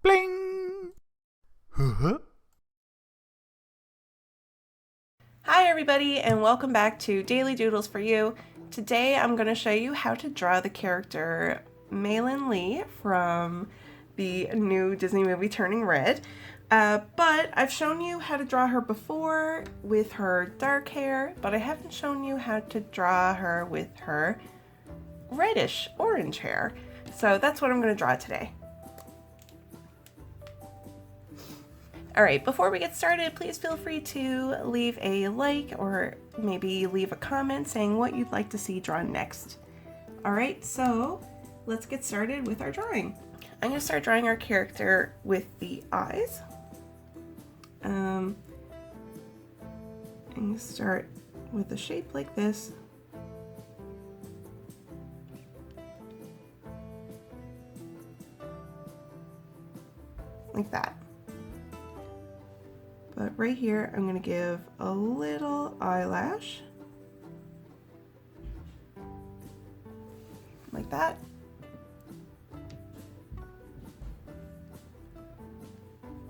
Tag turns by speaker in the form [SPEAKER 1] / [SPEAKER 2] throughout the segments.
[SPEAKER 1] Bling! Huh?
[SPEAKER 2] Hi everybody and welcome back to Daily Doodles for You. Today I'm going to show you how to draw the character Meilin Lee from the new Disney movie Turning Red. But I've shown you how to draw her before with her dark hair, but I haven't shown you how to draw her with her reddish orange hair. So that's what I'm going to draw today. Alright, before we get started, please feel free to leave a like or maybe leave a comment saying what you'd like to see drawn next. Alright, so let's get started with our drawing. I'm going to start drawing our character with the eyes. I'm going to start with a shape like this. Like that. But right here, I'm going to give a little eyelash. Like that.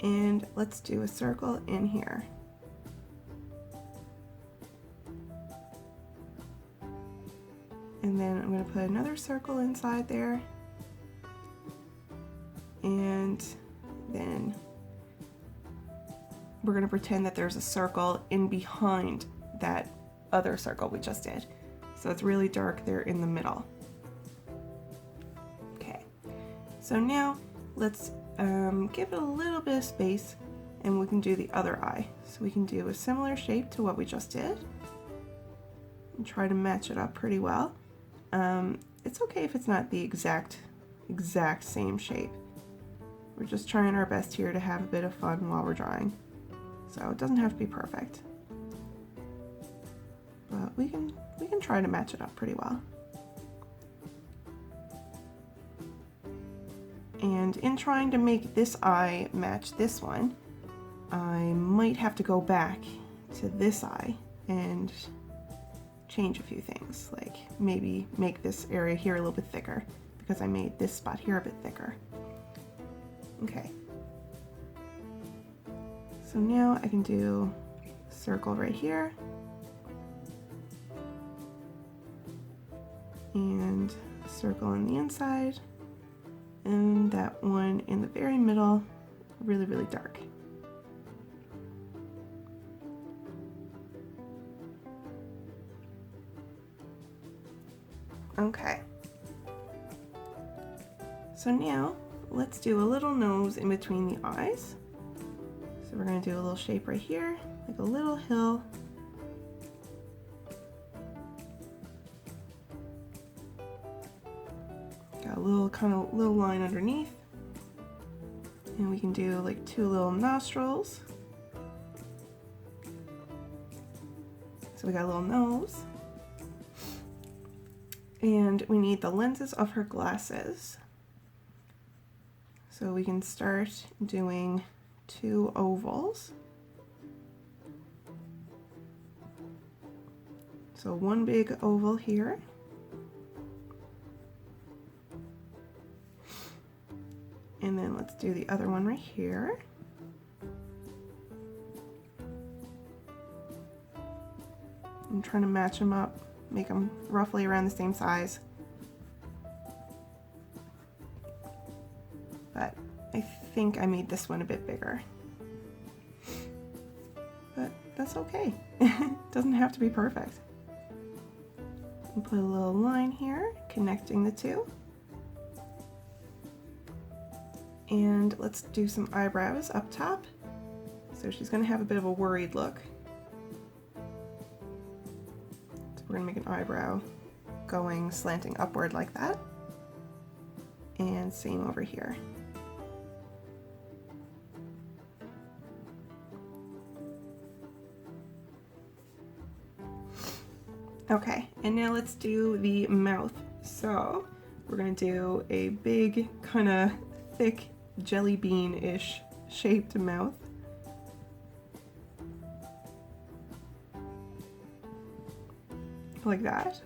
[SPEAKER 2] And let's do a circle in here. And then I'm going to put another circle inside there. And then we're going to pretend that there's a circle in behind that other circle we just did. So it's really dark there in the middle. Okay, so now let's give it a little bit of space and we can do the other eye. So we can do a similar shape to what we just did and try to match it up pretty well. It's okay if it's not the exact same shape. We're just trying our best here to have a bit of fun while we're drawing. So it doesn't have to be perfect, but we can try to match it up pretty well. And in trying to make this eye match this one, I might have to go back to this eye and change a few things, like maybe make this area here a little bit thicker because I made this spot here a bit thicker. Okay. So now I can do a circle right here and a circle on the inside and that one in the very middle, really, really dark. Okay. So now let's do a little nose in between the eyes. So we're going to do a little shape right here, like a little hill. Got a little little line underneath. And we can do like two little nostrils. So we got a little nose. And we need the lenses of her glasses. So we can start doing two ovals. So one big oval here. And then let's do the other one right here. I'm trying to match them up, make them roughly around the same size. But I think I made this one a bit bigger. But that's okay. It doesn't have to be perfect. And put a little line here connecting the two. And let's do some eyebrows up top. So she's going to have a bit of a worried look. So we're going to make an eyebrow going slanting upward like that. And same over here. Okay, and now let's do the mouth. So we're going to do a big, kind of thick jelly bean-ish shaped mouth. Like that.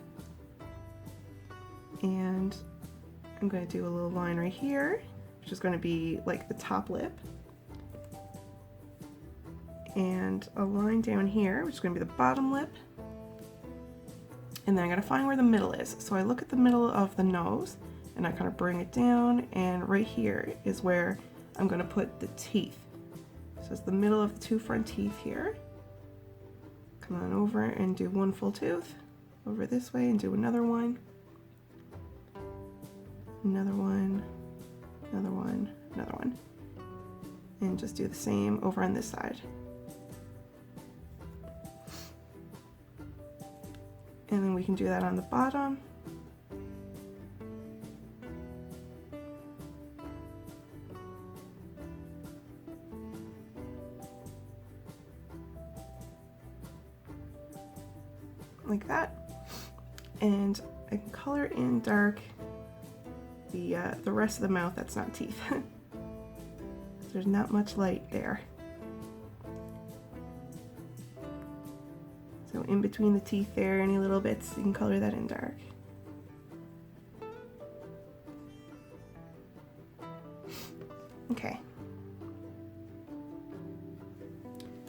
[SPEAKER 2] And I'm going to do a little line right here, which is going to be like the top lip, and a line down here, which is going to be the bottom lip, and then I'm going to find where the middle is. So I look at the middle of the nose, and I kind of bring it down, and right here is where I'm going to put the teeth. So it's the middle of the two front teeth here. Come on over and do one full tooth over this way, and do another one, another one, another one, another one, and just do the same over on this side. And then we can do that on the bottom. Like that. And I can color in dark the rest of the mouth that's not teeth. There's not much light there. So in between the teeth there, any little bits, you can color that in dark. Okay.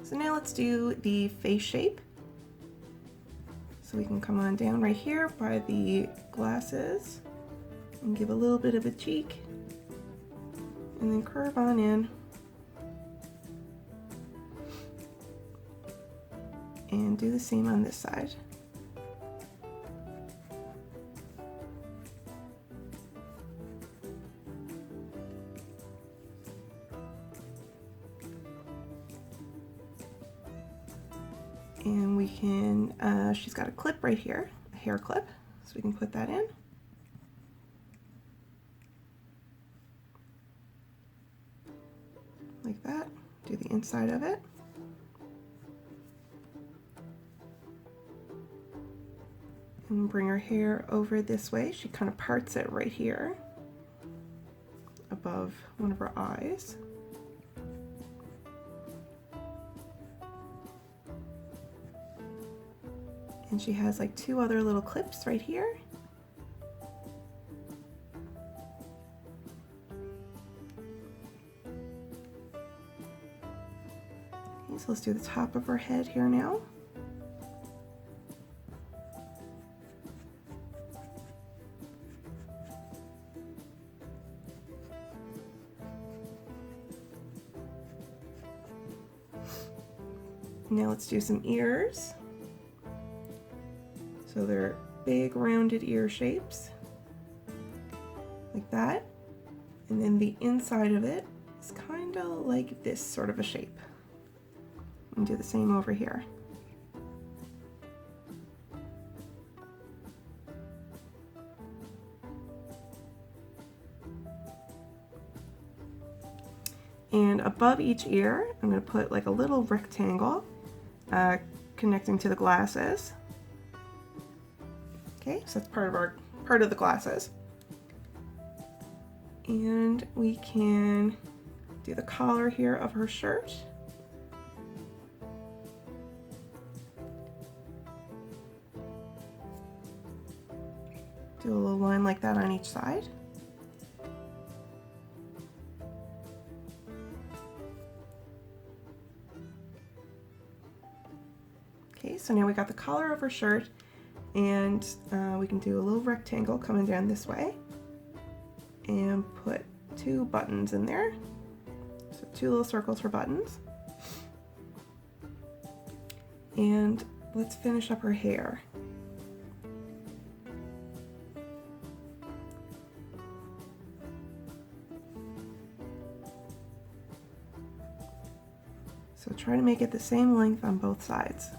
[SPEAKER 2] So now let's do the face shape. So we can come on down right here by the glasses and give a little bit of a cheek, and then curve on in. And do the same on this side. And we can, she's got a clip right here, a hair clip, so we can put that in. Like that, do the inside of it. And bring her hair over this way. She kind of parts it right here above one of her eyes. And she has like two other little clips right here. Okay, so let's do the top of her head here now. Now let's do some ears. So they're big rounded ear shapes, like that. And then the inside of it is kind of like this sort of a shape. And do the same over here. And above each ear, I'm going to put like a little rectangle connecting to the glasses. Okay, so that's part of the glasses. And we can do the collar here of her shirt. Do a little line like that on each side. Okay, so now we got the collar of her shirt, and we can do a little rectangle coming down this way and put two buttons in there. So two little circles for buttons. And let's finish up her hair. So try to make it the same length on both sides.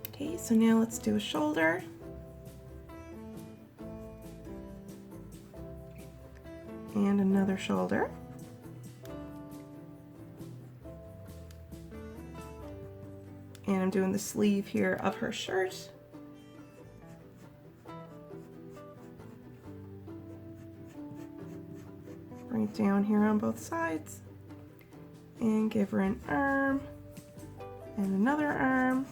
[SPEAKER 2] Okay, so now let's do a shoulder. And another shoulder. And I'm doing the sleeve here of her shirt. Bring it down here on both sides. And give her an arm. And another arm.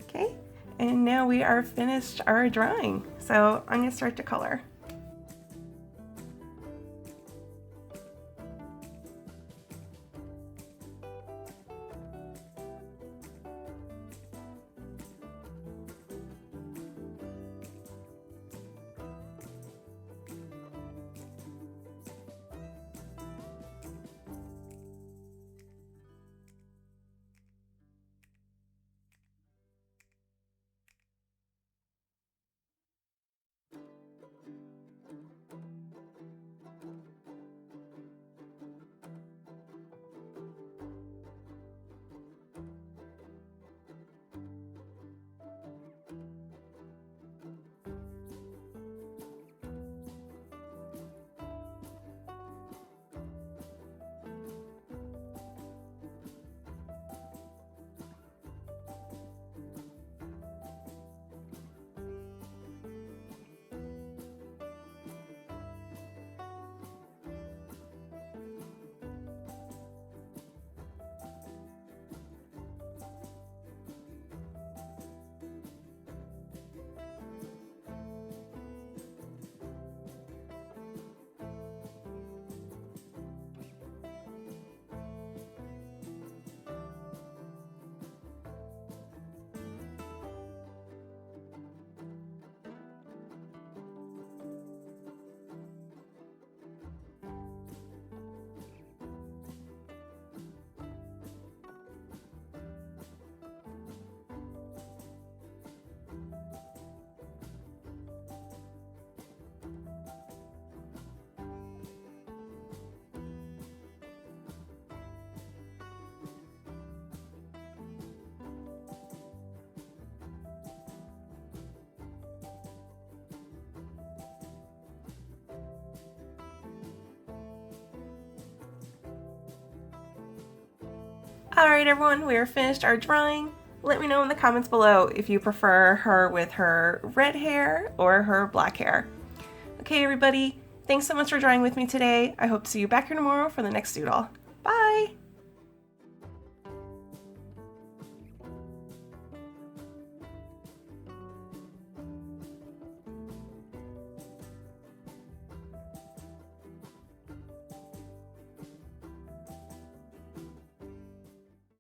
[SPEAKER 2] Okay, and now we are finished our drawing. So I'm going to start to color. Alright everyone, we are finished our drawing. Let me know in the comments below if you prefer her with her red hair or her black hair. Okay everybody, thanks so much for drawing with me today. I hope to see you back here tomorrow for the next doodle. Bye!